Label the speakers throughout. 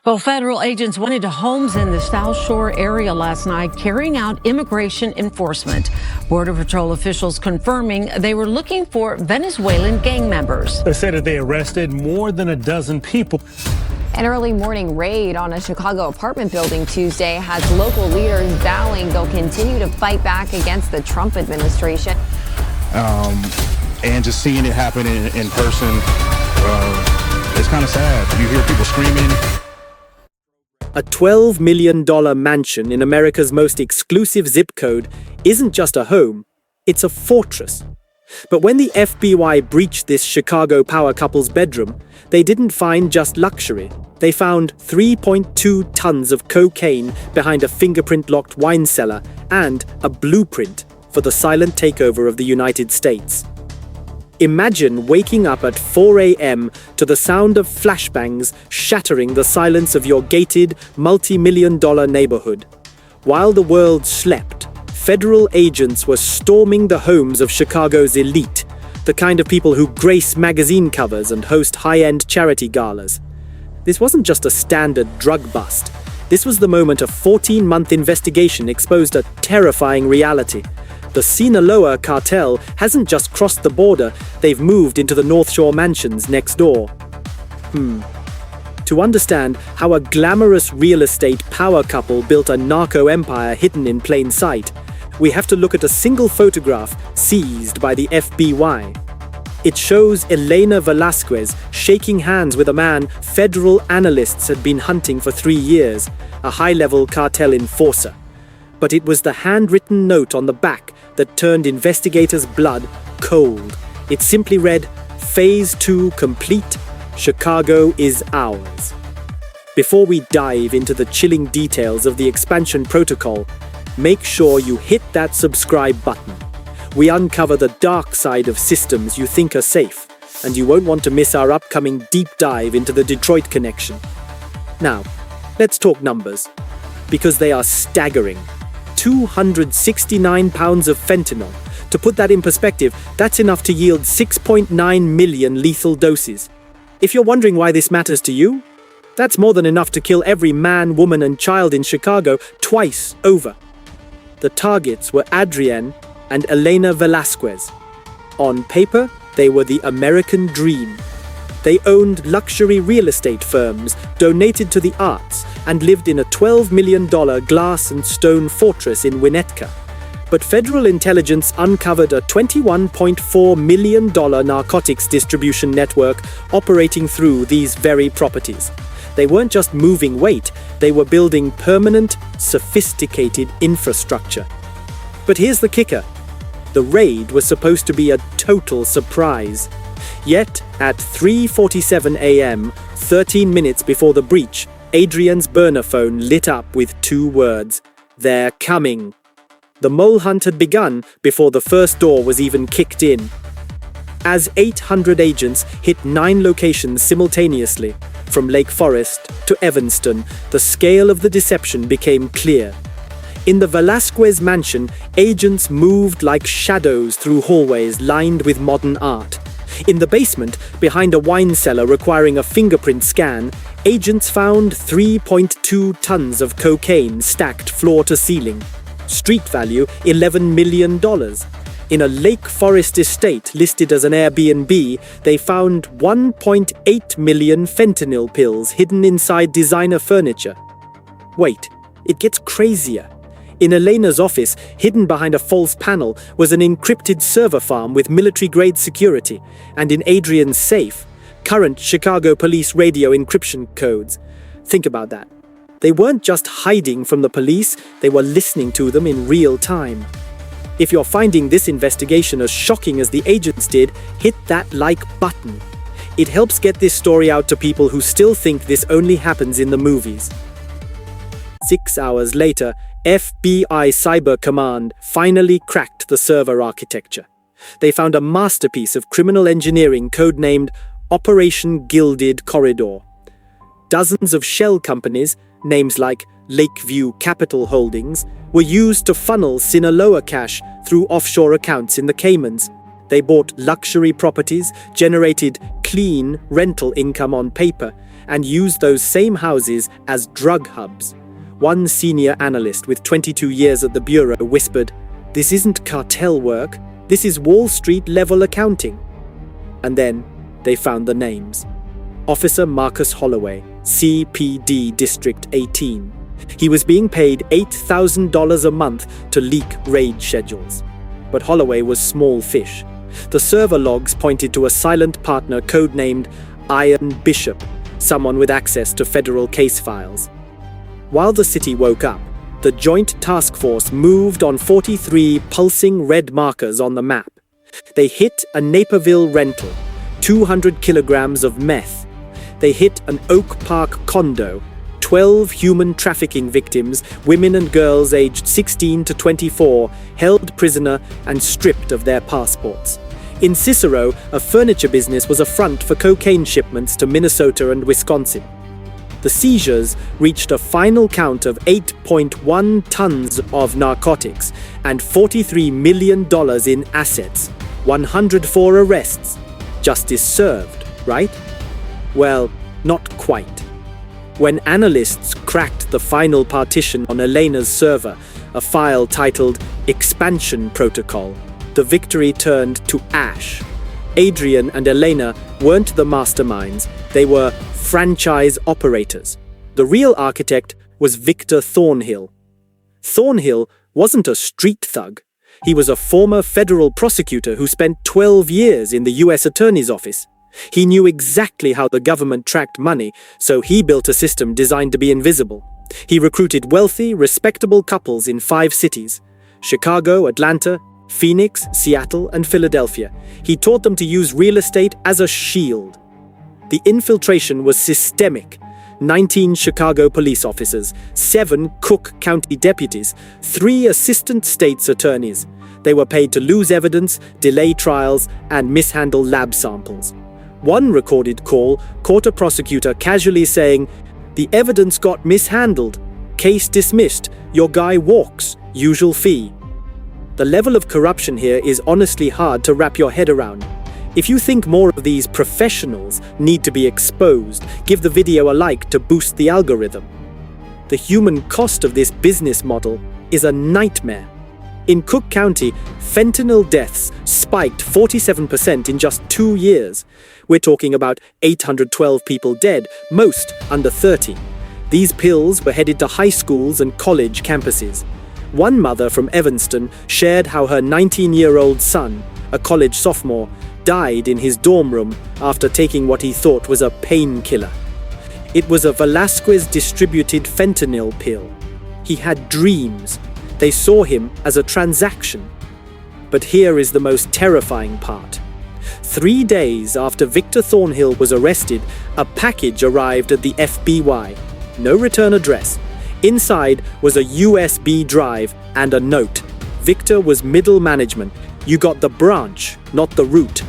Speaker 1: Well, federal agents went into homes in the South Shore area last night carrying out immigration enforcement. Border Patrol officials confirming they were looking for Venezuelan gang members.
Speaker 2: They said that they arrested more than a dozen people.
Speaker 3: An early morning raid on a Chicago apartment building Tuesday has local leaders vowing they'll continue to fight back against the Trump administration.
Speaker 4: And just seeing it happen in person, it's kind of sad. You hear people screaming.
Speaker 5: A $12 million mansion in America's most exclusive zip code isn't just a home, it's a fortress. But when the FBI breached this Chicago power couple's bedroom, they didn't find just luxury. They found 3.2 tons of cocaine behind a fingerprint-locked wine cellar and a blueprint for the silent takeover of the United States. Imagine waking up at 4 a.m. to the sound of flashbangs shattering the silence of your gated, multi-million-dollar neighborhood. While the world slept, federal agents were storming the homes of Chicago's elite, the kind of people who grace magazine covers and host high-end charity galas. This wasn't just a standard drug bust. This was the moment a 14-month investigation exposed a terrifying reality. The Sinaloa cartel hasn't just crossed the border, they've moved into the North Shore mansions next door. To understand how a glamorous real estate power couple built a narco empire hidden in plain sight, we have to look at a single photograph seized by the FBI. It shows Elena Velasquez shaking hands with a man federal analysts had been hunting for 3 years, a high-level cartel enforcer. But it was the handwritten note on the back that turned investigators' blood cold. It simply read, "Phase 2 complete. Chicago is ours." Before we dive into the chilling details of the expansion protocol, make sure you hit that subscribe button. We uncover the dark side of systems you think are safe, and you won't want to miss our upcoming deep dive into the Detroit connection. Now, let's talk numbers, because they are staggering. 269 pounds of fentanyl. To put that in perspective, that's enough to yield 6.9 million lethal doses. If you're wondering why this matters to you, that's more than enough to kill every man, woman, and child in Chicago twice over. The targets were Adrienne and Elena Velasquez. On paper, they were the American dream. They owned luxury real estate firms, donated to the arts, and lived in a $12 million glass and stone fortress in Winnetka. But federal intelligence uncovered a $21.4 million narcotics distribution network operating through these very properties. They weren't just moving weight, they were building permanent, sophisticated infrastructure. But here's the kicker. The raid was supposed to be a total surprise. Yet, at 3:47 a.m., 13 minutes before the breach, Adrienne's burner phone lit up with 2 words: "They're coming." The mole hunt had begun before the first door was even kicked in. As 800 agents hit 9 locations simultaneously, from Lake Forest to Evanston, the scale of the deception became clear. In the Velasquez mansion, agents moved like shadows through hallways lined with modern art. In the basement, behind a wine cellar requiring a fingerprint scan, agents found 3.2 tons of cocaine stacked floor to ceiling. Street value, $11 million. In a Lake Forest estate listed as an Airbnb, they found 1.8 million fentanyl pills hidden inside designer furniture. Wait, it gets crazier. In Elena's office, hidden behind a false panel, was an encrypted server farm with military-grade security, and in Adrienne's safe, current Chicago police radio encryption codes. Think about that. They weren't just hiding from the police, they were listening to them in real time. If you're finding this investigation as shocking as the agents did, hit that like button. It helps get this story out to people who still think this only happens in the movies. 6 hours later, FBI Cyber Command finally cracked the server architecture. They found a masterpiece of criminal engineering codenamed Operation Gilded Corridor. Dozens of shell companies, names like Lakeview Capital Holdings, were used to funnel Sinaloa cash through offshore accounts in the Caymans. They bought luxury properties, generated clean rental income on paper, and used those same houses as drug hubs. One senior analyst with 22 years at the Bureau whispered, "This isn't cartel work, this is Wall Street level accounting." And then they found the names. Officer Marcus Holloway, CPD District 18. He was being paid $8,000 a month to leak raid schedules. But Holloway was small fish. The server logs pointed to a silent partner codenamed Iron Bishop, someone with access to federal case files. While the city woke up, the Joint Task Force moved on 43 pulsing red markers on the map. They hit a Naperville rental, 200 kilograms of meth. They hit an Oak Park condo, 12 human trafficking victims, women and girls aged 16 to 24, held prisoner and stripped of their passports. In Cicero, a furniture business was a front for cocaine shipments to Minnesota and Wisconsin. The seizures reached a final count of 8.1 tons of narcotics and $43 million in assets, 104 arrests. Justice served, right? Well, not quite. When analysts cracked the final partition on Elena's server, a file titled Expansion Protocol, the victory turned to ash. Adrian and Elena weren't the masterminds, they were franchise operators. The real architect was Victor Thornhill. Thornhill wasn't a street thug. He was a former federal prosecutor who spent 12 years in the U.S. Attorney's Office. He knew exactly how the government tracked money, so he built a system designed to be invisible. He recruited wealthy, respectable couples in 5 cities: Chicago, Atlanta, Phoenix, Seattle, and Philadelphia. He taught them to use real estate as a shield. The infiltration was systemic. 19 Chicago police officers, 7 Cook County deputies, 3 assistant state's attorneys. They were paid to lose evidence, delay trials, and mishandle lab samples. One recorded call caught a prosecutor casually saying, "The evidence got mishandled. Case dismissed. Your guy walks. Usual fee." The level of corruption here is honestly hard to wrap your head around. If you think more of these professionals need to be exposed, give the video a like to boost the algorithm. The human cost of this business model is a nightmare. In Cook County, fentanyl deaths spiked 47% in just 2 years. We're talking about 812 people dead, most under 30. These pills were headed to high schools and college campuses. One mother from Evanston shared how her 19-year-old son, a college sophomore, died in his dorm room after taking what he thought was a painkiller. It was a Velasquez distributed fentanyl pill. He had dreams. They saw him as a transaction. But here is the most terrifying part. 3 days after Victor Thornhill was arrested, a package arrived at the FBI. No return address. Inside was a USB drive and a note. Victor was middle management. You got the branch, not the root.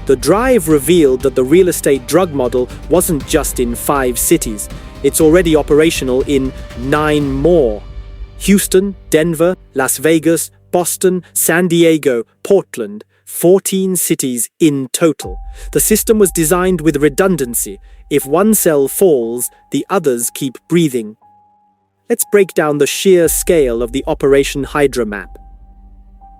Speaker 5: The drive revealed that the real estate drug model wasn't just in 5 cities. It's already operational in 9 more. Houston, Denver, Las Vegas, Boston, San Diego, Portland. 14 cities in total. The system was designed with redundancy. If one cell falls, the others keep breathing. Let's break down the sheer scale of the Operation Hydra map.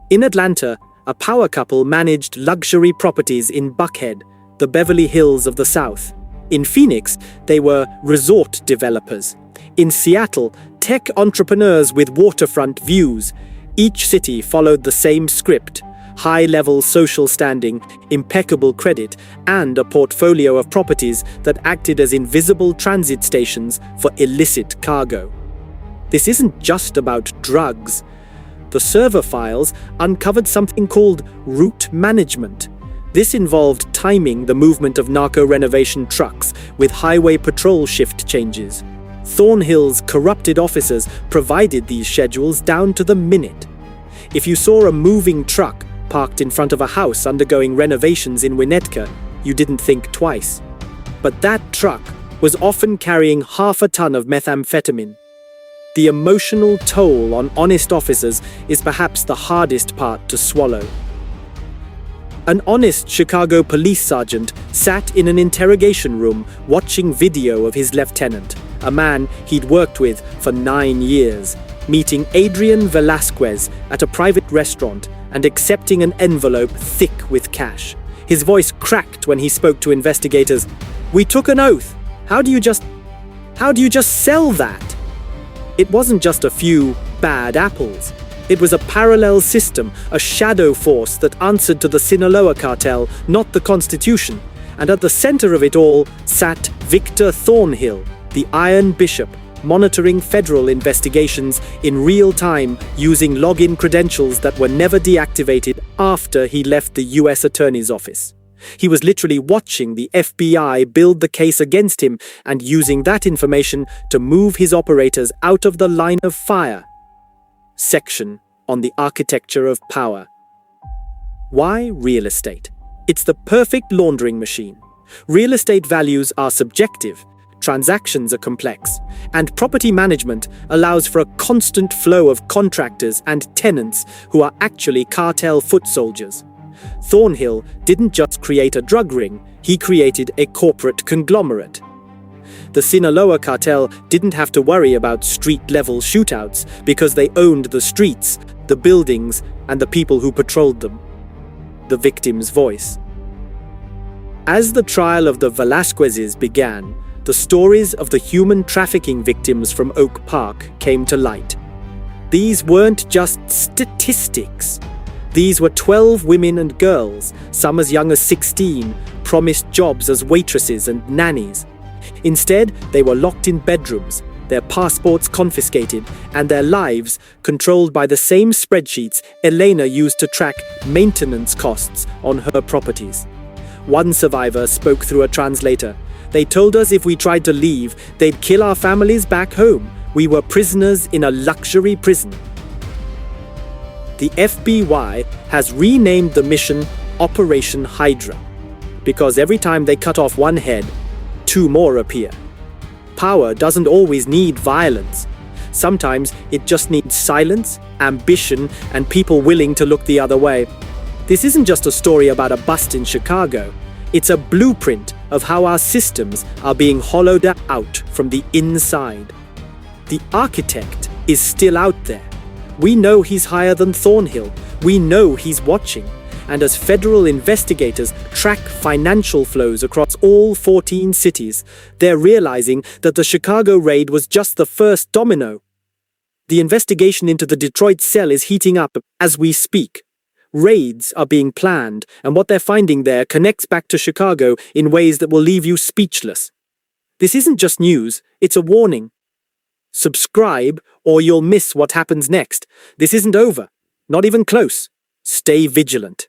Speaker 5: In Atlanta, a power couple managed luxury properties in Buckhead, the Beverly Hills of the South. In Phoenix, they were resort developers. In Seattle, tech entrepreneurs with waterfront views. Each city followed the same script: high-level social standing, impeccable credit, and a portfolio of properties that acted as invisible transit stations for illicit cargo. This isn't just about drugs. The server files uncovered something called route management. This involved timing the movement of narco renovation trucks with highway patrol shift changes. Thornhill's corrupted officers provided these schedules down to the minute. If you saw a moving truck parked in front of a house undergoing renovations in Winnetka, you didn't think twice. But that truck was often carrying half a ton of methamphetamine. The emotional toll on honest officers is perhaps the hardest part to swallow. An honest Chicago police sergeant sat in an interrogation room watching video of his lieutenant, a man he'd worked with for 9 years, meeting Adrian Velasquez at a private restaurant and accepting an envelope thick with cash. His voice cracked when he spoke to investigators. "We took an oath. How do you just sell that?" It wasn't just a few bad apples. It was a parallel system, a shadow force that answered to the Sinaloa cartel, not the Constitution. And at the center of it all sat Victor Thornhill, the Iron Bishop, monitoring federal investigations in real time using login credentials that were never deactivated after he left the U.S. Attorney's Office. He was literally watching the FBI build the case against him and using that information to move his operators out of the line of fire. Section on the architecture of power. Why real estate? It's the perfect laundering machine. Real estate values are subjective, transactions are complex, and property management allows for a constant flow of contractors and tenants who are actually cartel foot soldiers. Thornhill didn't just create a drug ring, he created a corporate conglomerate. The Sinaloa cartel didn't have to worry about street-level shootouts because they owned the streets, the buildings, and the people who patrolled them. The victim's voice. As the trial of the Velasquezes began, the stories of the human trafficking victims from Oak Park came to light. These weren't just statistics. These were 12 women and girls, some as young as 16, promised jobs as waitresses and nannies. Instead, they were locked in bedrooms, their passports confiscated, and their lives controlled by the same spreadsheets Elena used to track maintenance costs on her properties. One survivor spoke through a translator. "They told us if we tried to leave, they'd kill our families back home. We were prisoners in a luxury prison." The FBI has renamed the mission Operation Hydra, because every time they cut off one head, 2 more appear. Power doesn't always need violence. Sometimes it just needs silence, ambition, and people willing to look the other way. This isn't just a story about a bust in Chicago. It's a blueprint of how our systems are being hollowed out from the inside. The architect is still out there. We know he's higher than Thornhill. We know he's watching. And as federal investigators track financial flows across all 14 cities, they're realizing that the Chicago raid was just the first domino. The investigation into the Detroit cell is heating up as we speak. Raids are being planned, and what they're finding there connects back to Chicago in ways that will leave you speechless. This isn't just news, it's a warning. Subscribe, or you'll miss what happens next. This isn't over. Not even close. Stay vigilant.